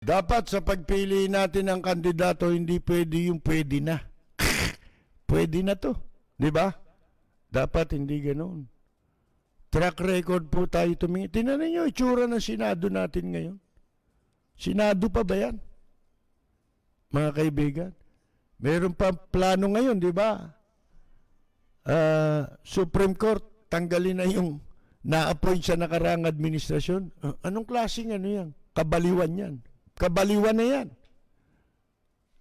Dapat sa pagpili natin ng kandidato, hindi pwede yung pwede na. Pwede na to. Di ba? Dapat hindi ganoon. Track record po tayo tumingin. Tingnan niyo itsura ng Senado natin ngayon. Senado pa ba yan? Mga kaibigan. Meron pa plano ngayon, di ba? Supreme Court, tanggalin na yung na-appoint sa nakarang administrasyon. Anong klaseng ano yan? Kabaliwan yan. Kabaliwan na yan.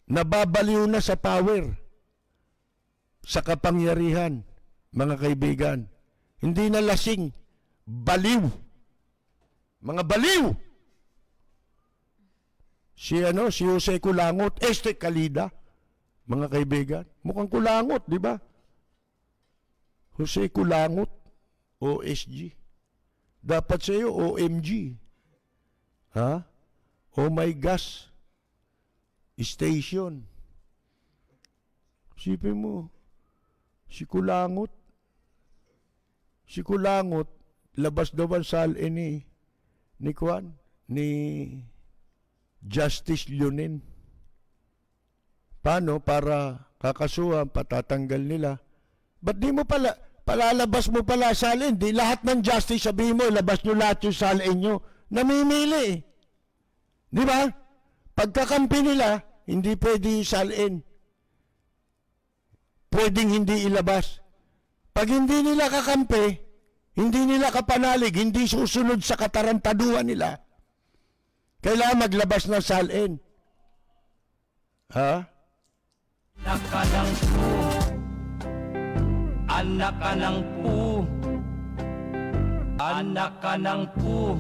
Nababaliw na sa power. Sa kapangyarihan, mga kaibigan. Hindi na lasing. Baliw. Mga baliw. Si Jose Kulangot, Este Calida, mga kaibigan. Mukhang kulangot, di ba? Jose Kulangot, OSG. Dapat sa iyo, OMG. Ha? Oh my gosh. Station. Sipin mo, si Kulangot, labas daw ang salin ni Kwan, ni Justice Leonen. Paano? Para kakasuhan, patatanggal nila. Ba't di mo palalabas mo pala salin? Di lahat ng justice sabihin mo, labas nyo lahat yung salin nyo. Namimili eh. Di ba? Pagkakampi nila, hindi pwede yung salin. Pwedeng hindi ilabas. Pag hindi nila kakampi, hindi nila kapanalig, hindi susunod sa katarantaduhan nila, kailangan maglabas ng salin. Ha? Anak ka ng pu. Anak ka ng pu. Anak ka ng pu.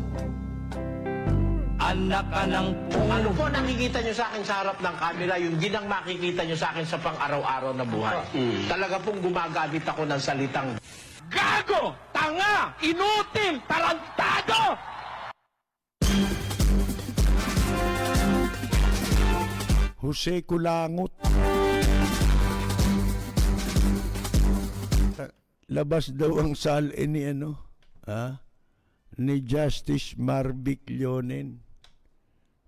Anak ka ng pu. Ano po nakikita nyo sa akin sa harap ng camera, yung ginang makikita nyo sa akin sa pang-araw-araw na buhay. Talaga pong gumagamit ako ng salitang gago, tanga, inutil, tarantado! Jose Kulangot. Labas daw ang salin ni ni Justice Marvic Leonen,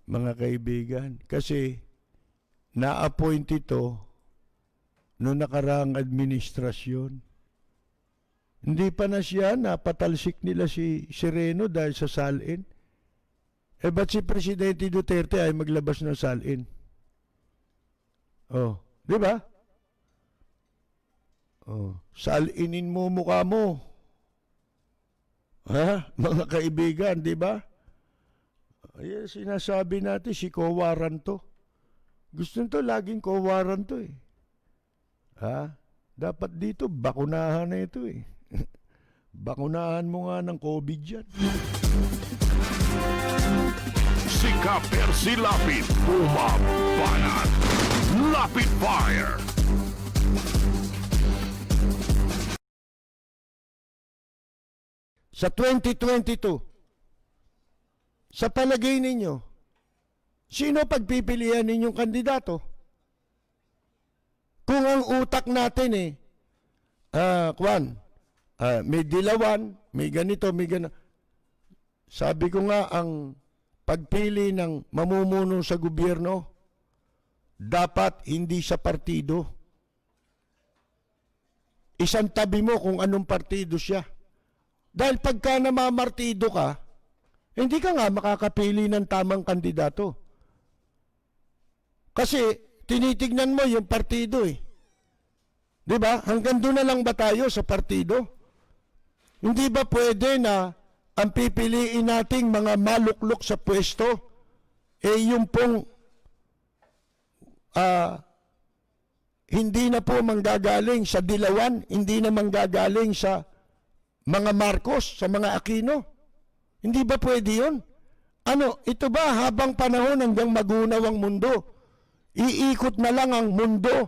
mga kaibigan. Kasi na-appoint ito noong nakaraang administrasyon. Hindi pa na siya, napatalsik nila si Sereno dahil sa salin. Ba't si Presidente Duterte ay maglabas ng salin? Oh, di ba? Oh, salinin mo mukha mo. Ha? Mga kaibigan, di ba? Ay, sinasabi natin, si Kowaran to. Gusto nito, laging Kowaran to eh. Ha? Dapat dito, bakunahan na ito eh. Bakunahan mo nga ng COVID yan. Si Percy Lapid, bumabanat. Lapid Fire. Sa 2022, sa palagay ninyo, sino pagpipilian ninyong kandidato? Kung ang utak natin may dilawan, may ganito, may ganito. Sabi ko nga, ang pagpili ng mamumuno sa gobyerno, dapat hindi sa partido. Isang tabi mo kung anong partido siya. Dahil pagka namamartido ka, hindi ka nga makakapili ng tamang kandidato. Kasi tinitignan mo yung partido eh. Di ba? Hanggang doon na lang ba tayo sa partido? Hindi ba pwede na ang pipiliin nating mga maluklok sa pwesto, yung pong hindi na po manggagaling sa dilawan, hindi na manggagaling sa mga Marcos, sa mga Aquino? Hindi ba pwede yun? Ito ba habang panahon hanggang magunaw ang mundo, iikot na lang ang mundo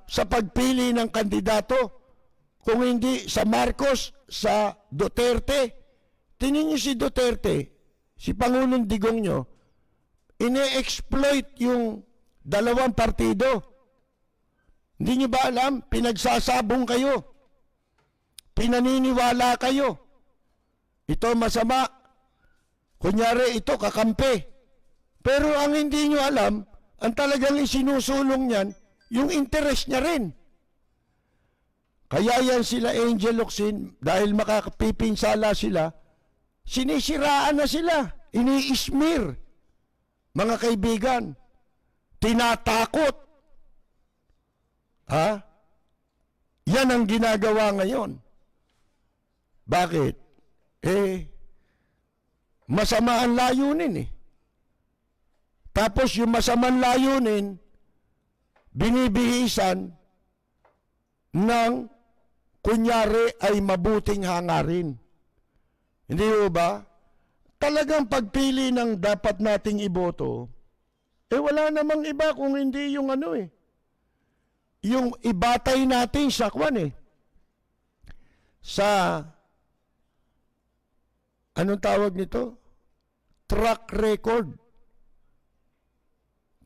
sa pagpili ng kandidato? Kung hindi sa Marcos, sa Duterte. Tingnan niyo si Duterte, si Pangulong Digong nyo, ine-exploit yung dalawang partido. Hindi niyo ba alam? Pinagsasabong kayo. Pinaniniwala kayo. Ito masama. Kunyari ito, kakampi. Pero ang hindi nyo alam, ang talagang isinusulong niyan, yung interest niya rin. Kaya yan sila Angel Locsin, dahil makapipinsala sila, sinisiraan na sila, ini-smear. Mga kaibigan, tinatakot. Ha? Yan ang ginagawa ngayon. Bakit? Masama ang layunin eh. Tapos yung masamang layunin, binibihisan ng kunyari ay mabuting hangarin. Hindi ba? Talagang pagpili ng dapat nating iboto, wala namang iba kung hindi yung yung ibatay natin sa sa anong tawag nito? Track record.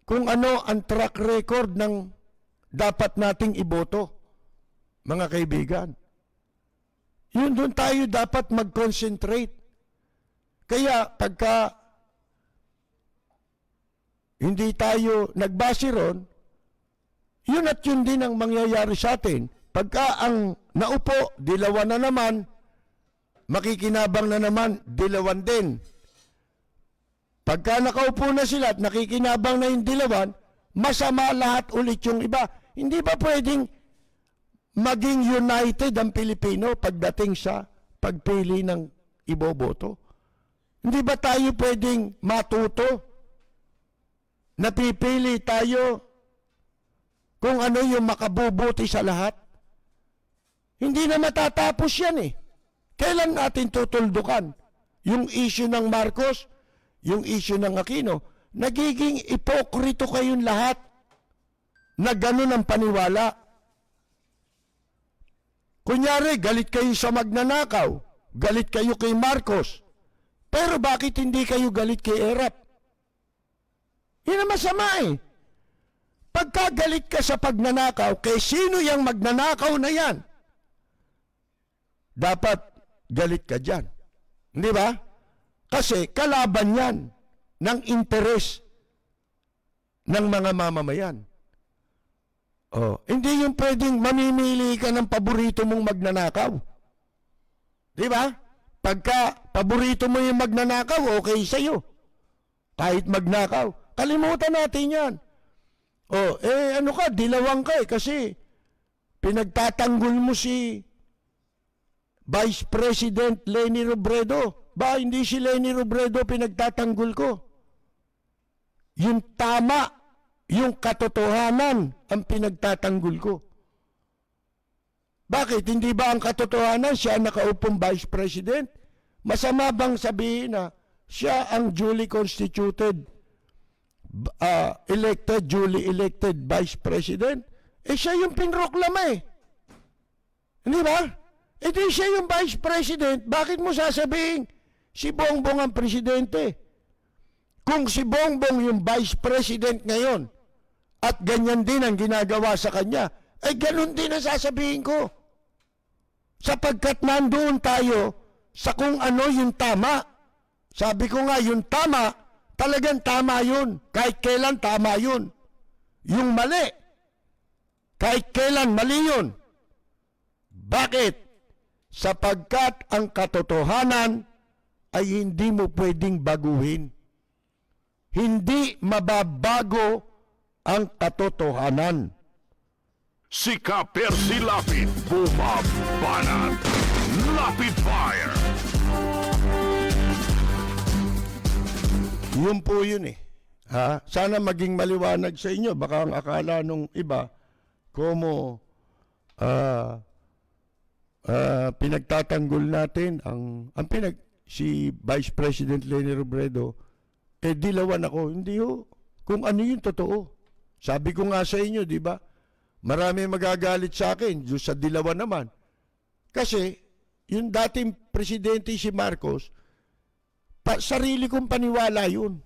Kung ano ang track record ng dapat nating iboto, mga kaibigan. Yun doon tayo dapat mag-concentrate. Kaya pagka hindi tayo nagbase ron, yun at yun din ang mangyayari sa atin. Pagka ang naupo, dilawan na naman, makikinabang na naman, dilawan din. Pagka nakaupo na sila at nakikinabang na yung dilawan, masama lahat ulit yung iba. Hindi ba pwedeng maging united ang Pilipino pagdating sa pagpili ng iboboto? Hindi ba tayo pwedeng matuto? Napipili tayo kung ano yung makabubuti sa lahat? Hindi na matatapos yan eh. Kailan natin tutuldukan? Yung issue ng Marcos, yung issue ng Aquino, nagiging ipokrito kayong lahat na ganun ang paniwala. Kunyari, galit kayo sa magnanakaw, galit kayo kay Marcos, pero bakit hindi kayo galit kay Erap? Yun ang masama eh. Pagkagalit ka sa pagnanakaw, kay sino yung magnanakaw na yan? Dapat galit ka dyan. Hindi ba? Kasi kalaban yan ng interes ng mga mamamayan. Hindi yung pwedeng mamimili ka ng paborito mong magnanakaw. Di ba? Pagka paborito mo yung magnanakaw, okay sa'yo. Kahit magnakaw. Kalimutan natin yan. Ano ka, dilawang ka eh, kasi pinagtatanggol mo si Vice President Leni Robredo. Ba, hindi si Leni Robredo pinagtatanggol ko. Yung tama, yung katotohanan ang pinagtatanggol ko. Bakit? Hindi ba ang katotohanan siya nakaupong Vice President? Masama bang sabihin na siya ang duly constituted, duly elected Vice President? Siya yung pinroklama eh. Hindi ba? Di siya yung Vice President, bakit mo sasabihin si Bongbong ang Presidente? Kung si Bongbong yung Vice President ngayon, at ganyan din ang ginagawa sa kanya, ganun din ang sasabihin ko. Sapagkat nandoon tayo sa kung ano yung tama. Sabi ko nga, yung tama, talagang tama yun. Kahit kailan tama yun. Yung mali, kahit kailan mali yun. Bakit? Sapagkat ang katotohanan ay hindi mo pwedeng baguhin. Hindi mababago ang katotohanan. Si Percy Lapid, bumabanat. Lapid Fire. Yun po yun eh. Sana maging maliwanag sa inyo. Baka ang akala nung iba, como pinagtatanggol natin si Vice President Leni Robredo, dilawan ako. Hindi ho. Kung ano yung totoo. Sabi ko nga sa inyo, di ba? Marami magagalit sa akin, doon sa dilawan naman. Kasi, yung dating presidente si Marcos, sarili kong paniwala yun.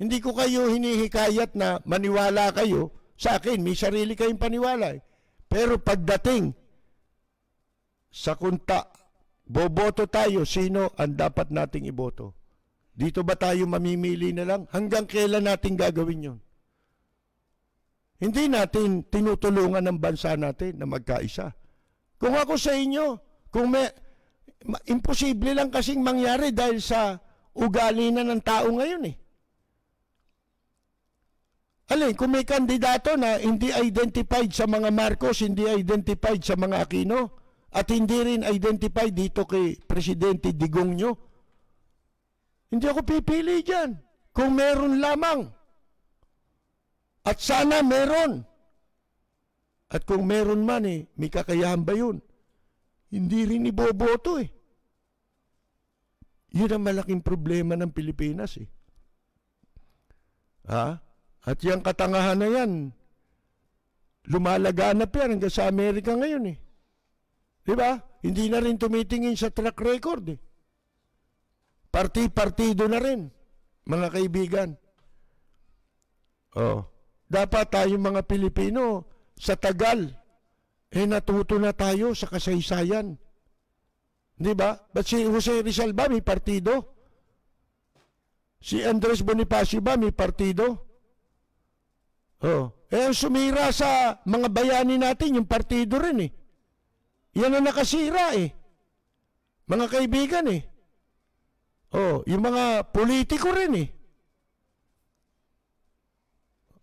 Hindi ko kayo hinihikayat na maniwala kayo sa akin. May sarili kayong paniwala. Pero pagdating sa kunta, boboto tayo, sino ang dapat nating iboto? Dito ba tayo mamimili na lang? Hanggang kailan natin gagawin yon? Hindi natin tinutulungan ng bansa natin na magkaisa. Kung ako sa inyo, imposible lang kasing mangyari dahil sa ugali na ng tao ngayon eh. Alin, kung may kandidato na hindi identified sa mga Marcos, hindi identified sa mga Aquino, at hindi rin identified dito kay Presidente Digong nyo, hindi ako pipili dyan. Kung meron lamang. At sana meron. At kung meron man may kakayahan ba yun? Hindi rin iboboto eh. Yun ang malaking problema ng Pilipinas eh. Ha? At yung katangahan na yan, lumalaganap yan hanggang sa Amerika ngayon eh. Diba? Hindi na rin tumitingin sa track record eh. Partido na rin, mga kaibigan. Dapat tayong mga Pilipino, sa tagal, natuto na tayo sa kasaysayan. Diba? Ba't si Jose Rizal ba may partido? Si Andres Bonifacio ba may partido? Ang sumira sa mga bayani natin, yung partido rin eh. Yan ang nakasira eh. Mga kaibigan eh. Yung mga politiko rin eh.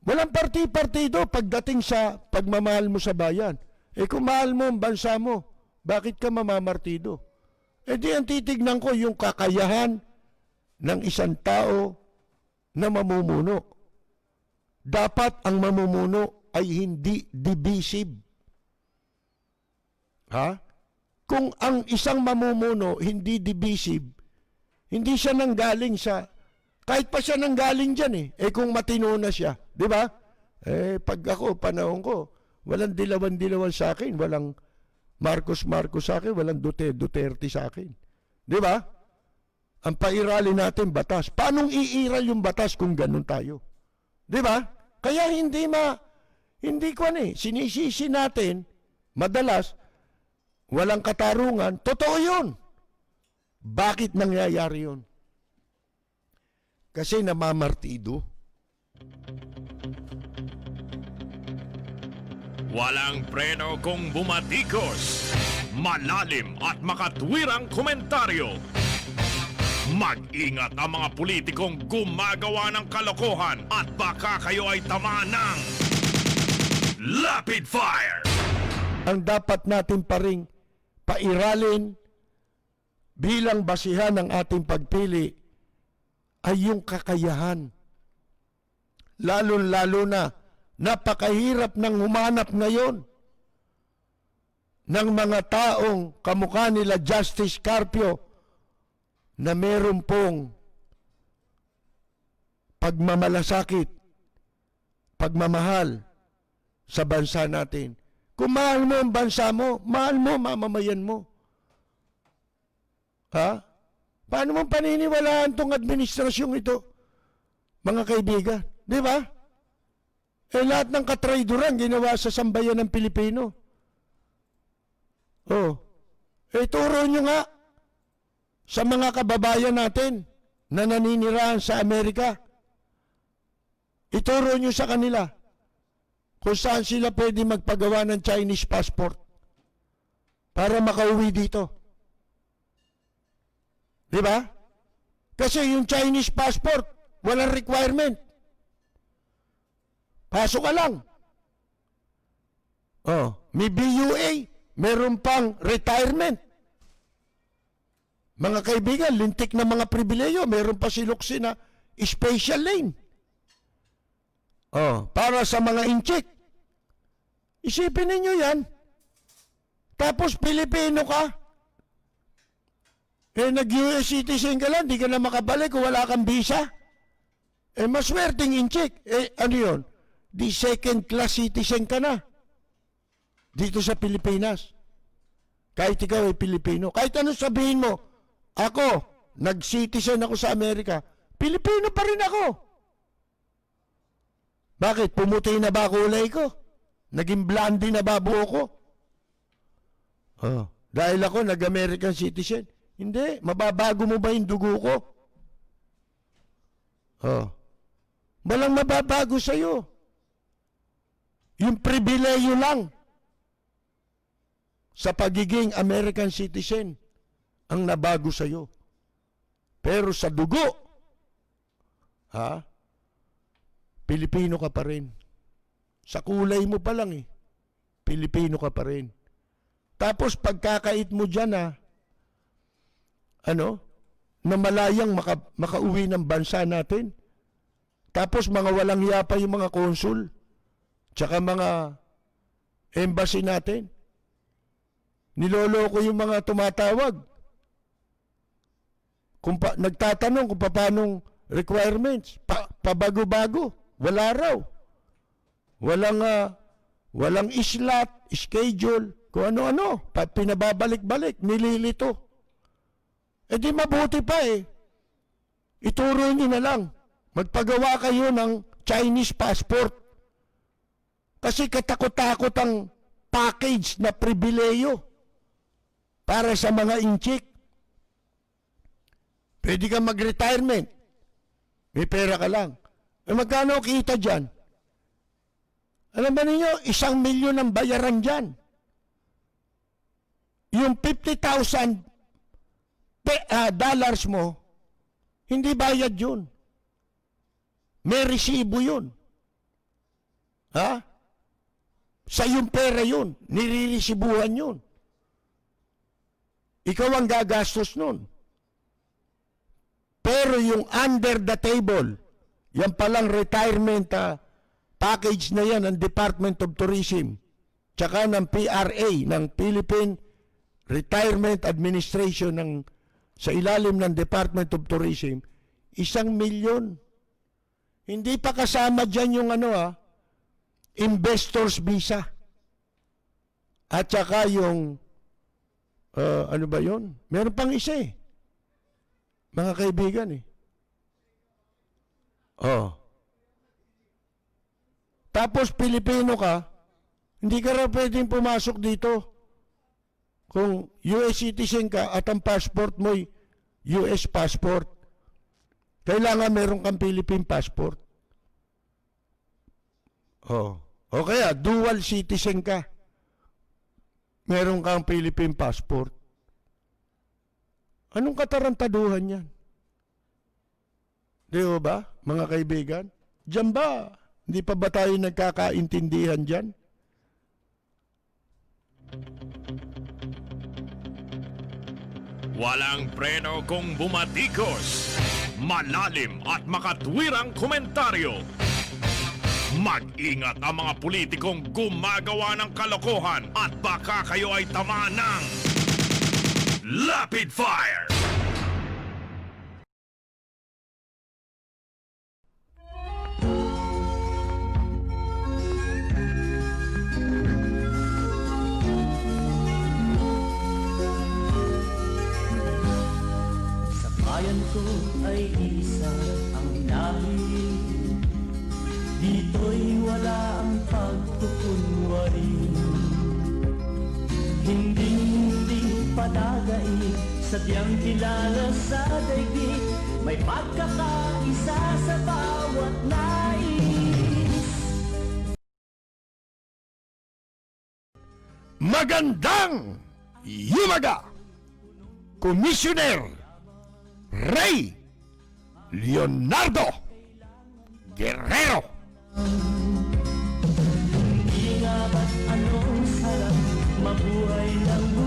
Walang partido pagdating sa pagmamahal mo sa bayan. Kung mahal mo ang bansa mo, bakit ka mamamartido? Di ang titignan ko yung kakayahan ng isang tao na mamumuno. Dapat ang mamumuno ay hindi divisive. Kung ang isang mamumuno hindi divisive, hindi siya nanggaling sa, kahit pa siya nanggaling dyan kung matino na siya, di ba? Pag ako, panahon ko, walang dilawan-dilawan sa akin, walang Marcos sa akin, walang Duterte sa akin. Di ba? Ang pairali natin, batas. Paanong iiral yung batas kung ganun tayo? Di ba? Kaya hindi sinisisi natin, madalas, walang katarungan, totoo yun. Bakit nangyayari yun? Kasi namamartido. Walang preno kung bumatikos. Malalim at makatwirang komentaryo. Mag-ingat ang mga politikong gumagawa ng kalokohan at baka kayo ay tamaan ng Rapid Fire! Ang dapat natin pa ring pairalin bilang basihan ng ating pagpili ay yung kakayahan. Lalo na napakahirap ng humanap ngayon ng mga taong kamukha nila Justice Carpio na meron pong pagmamalasakit, pagmamahal sa bansa natin. Kung mahal mo ang bansa mo, mahal mo mamamayan mo. Paano mong paniniwalaan tong administrasyong ito? Mga kaibigan, di ba? Lahat ng katrayduran ginawa sa sambayan ng Pilipino. Turo nyo nga sa mga kababayan natin na naninirahan sa Amerika. Ituro nyo sa kanila kung saan sila pwede magpagawa ng Chinese passport para makauwi dito. Di ba? Kasi yung Chinese passport, walang requirement. Pasok ka lang. May BUA, meron pang retirement. Mga kaibigan, lintik na mga pribileyo, meron pa siluksi na special lane. Para sa mga incheck. Isipin ninyo yan. Tapos Pilipino ka. Nag-US citizen ka lang, di ka na makabalik kung wala kang visa. Maswerteng incheck. Ano yun? Di second class citizen ka na. Dito sa Pilipinas. Kahit ikaw ay Pilipino. Kahit ano sabihin mo, ako, nag-citizen ako sa Amerika, Pilipino pa rin ako. Bakit? Pumuti na ba kulay ko? Naging blondie na ba buho ko? Dahil ako nag-American citizen. Hindi. Mababago mo ba yung dugo ko? Oh. Walang mababago sa'yo. Yung pribileyo lang sa pagiging American citizen ang nabago sa'yo. Pero sa dugo, Pilipino ka pa rin. Sa kulay mo pa lang Pilipino ka pa rin. Tapos pagkakait mo dyan na malayang makauwi ng bansa natin. Tapos mga walang hiya pa yung mga konsul, tsaka mga embassy natin. Niloloko yung mga tumatawag. Nagtatanong kung paanong requirements. Pabago-bago. Wala raw. Walang islat, schedule, kung ano-ano. Pinababalik-balik, nililito. Di mabuti pa Ituro nyo na lang. Magpagawa kayo ng Chinese passport. Kasi katakot-takot ang package na pribileyo para sa mga inchik. Pwede ka mag-retirement. May pera ka lang. Magkano kita dyan? Alam ba ninyo, 1 milyon ang bayaran dyan. Yung 50,000 dollars mo, hindi bayad yun. May resibo yun. Sa yung pera yun, niliresibuhan yun. Ikaw ang gagastos nun. Pero yung under the table, yan palang retirement package na yan ng Department of Tourism, tsaka ng PRA, ng Philippine Retirement Administration sa ilalim ng Department of Tourism, 1 milyon. Hindi pa kasama dyan yung investor's visa. At saka yung, ano ba yun? Meron pang isa mga kaibigan Tapos Pilipino ka, hindi ka raw pwedeng pumasok dito kung US citizen ka at ang passport mo'y US passport. Kailangan meron kang Philippine passport. O kaya, dual citizen ka. Meron kang Philippine passport. Anong katarantaduhan yan? Di ba, mga kaibigan? Diyan ba? Hindi pa ba tayo nagkakaintindihan dyan? Walang preno kung bumatikos. Malalim at makatwirang komentaryo. Mag-ingat ang mga politikong gumagawa ng kalokohan at baka kayo ay tamaan ng Rapid Fire! Sa bayan ko ay isa ang hinahiling. Dito'y wala ang pagkukunwari. Hindi padagay, sadyang kilala sa daigdig. May pagkakaisa sa bawat nais. Magandang yumaga, Commissioner Ray Leonardo Guerrero. Hindi nga ba't anong sarap mabuhay ng